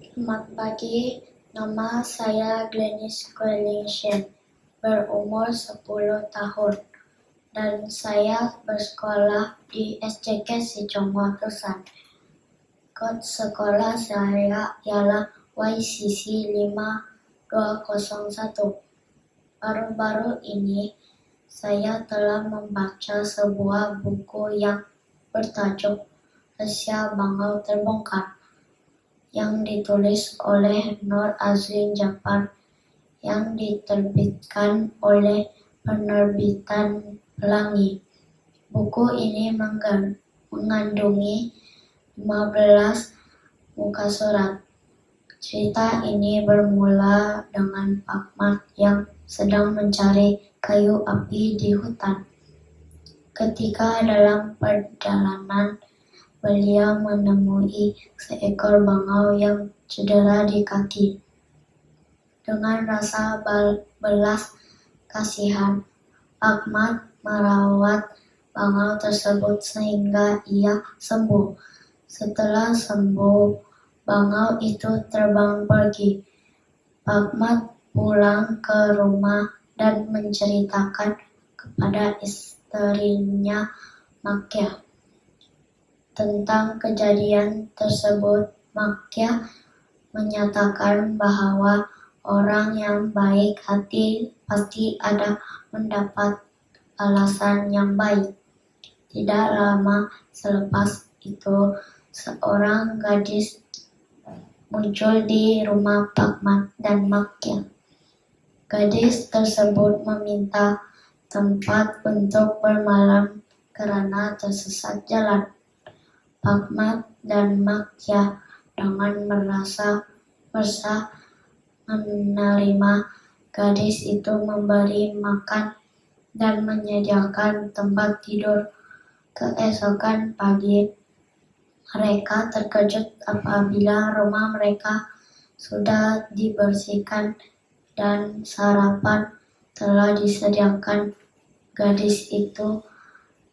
Selamat pagi, nama saya Glenis Quelinchen, berumur 10 tahun, dan saya bersekolah di SCK Sicongo Tusan. Kode sekolah saya ialah YCC 5201. Baru-baru ini, saya telah membaca sebuah buku yang bertajuk Rahasia Bangau Terbongkar, yang ditulis oleh Nur Azlin Jafar, yang diterbitkan oleh penerbitan Pelangi. Buku ini mengandungi 15 muka surat. Cerita ini bermula dengan Pak Mat yang sedang mencari kayu api di hutan. Ketika dalam perjalanan, beliau menemui seekor bangau yang cedera di kaki. Dengan rasa belas kasihan, Ahmad merawat bangau tersebut sehingga ia sembuh. Setelah sembuh, bangau itu terbang pergi. Ahmad pulang ke rumah dan menceritakan kepada istrinya Makia tentang kejadian tersebut. Makia menyatakan bahwa orang yang baik hati pasti ada mendapat alasan yang baik. Tidak lama selepas itu, seorang gadis muncul di rumah Pak Mat dan Makia. Gadis tersebut meminta tempat untuk bermalam karena tersesat jalan. Pak Mat dan Makia dengan merasa resah menerima gadis itu, memberi makan dan menyediakan tempat tidur. Keesokan pagi, mereka terkejut apabila rumah mereka sudah dibersihkan dan sarapan telah disediakan. Gadis itu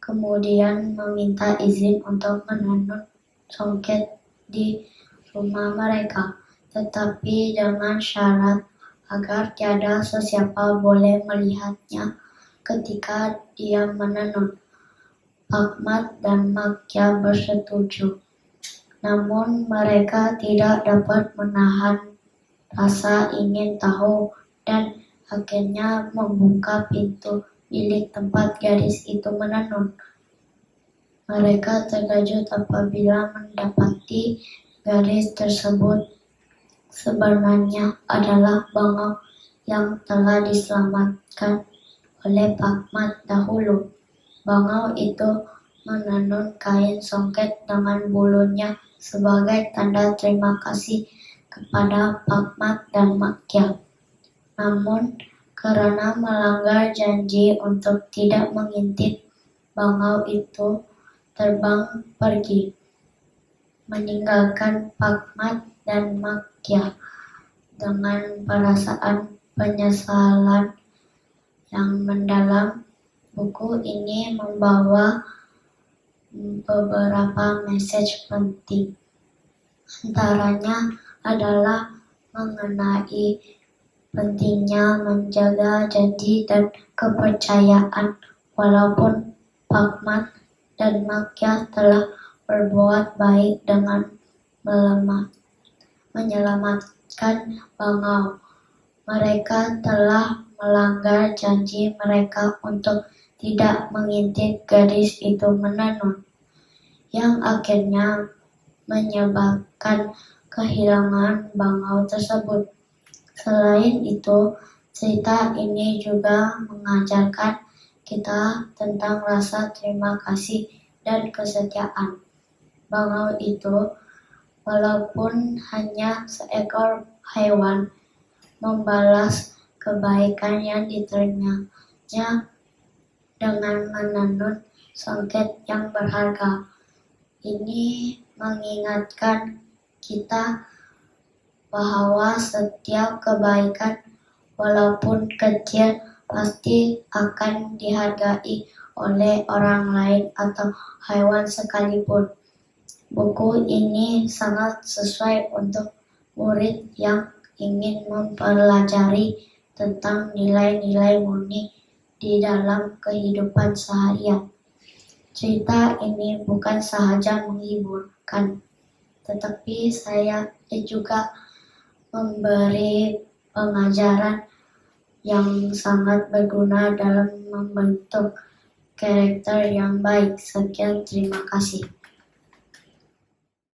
kemudian meminta izin untuk menenun songket di rumah mereka, tetapi dengan syarat agar tiada sesiapa boleh melihatnya ketika dia menenun. Pak Mat dan Makia bersetuju, namun mereka tidak dapat menahan rasa ingin tahu dan akhirnya membuka pintu bilik tempat gadis itu menenun. Mereka terkejut apabila mendapati gadis tersebut sebenarnya adalah bangau yang telah diselamatkan oleh Pak Mat dahulu. Bangau itu menenun kain songket dengan bulunya sebagai tanda terima kasih kepada Pak Mat dan Makia. Namun, karena melanggar janji untuk tidak mengintip, bangau itu terbang pergi, meninggalkan Pak Mat dan Makia dengan perasaan penyesalan yang mendalam. Buku ini membawa beberapa message penting. Antaranya adalah mengenai pentingnya menjaga janji dan kepercayaan. Walaupun Pak Mat dan Makia telah berbuat baik dengan menyelamatkan bangau, mereka telah melanggar janji mereka untuk tidak mengintip gadis itu menenun, yang akhirnya menyebabkan kehilangan bangau tersebut. Selain itu, cerita ini juga mengajarkan kita tentang rasa terima kasih dan kesetiaan. Bangau itu, walaupun hanya seekor hewan, membalas kebaikan yang diterimanya dengan menenun songket yang berharga. Ini mengingatkan kita bahwa setiap kebaikan, walaupun kecil, pasti akan dihargai oleh orang lain atau hewan sekalipun. Buku ini sangat sesuai untuk murid yang ingin mempelajari tentang nilai-nilai murni di dalam kehidupan seharian. Cerita ini bukan sahaja menghiburkan, tetapi saya juga memberi pengajaran yang sangat berguna dalam membentuk karakter yang baik. Sekian, terima kasih.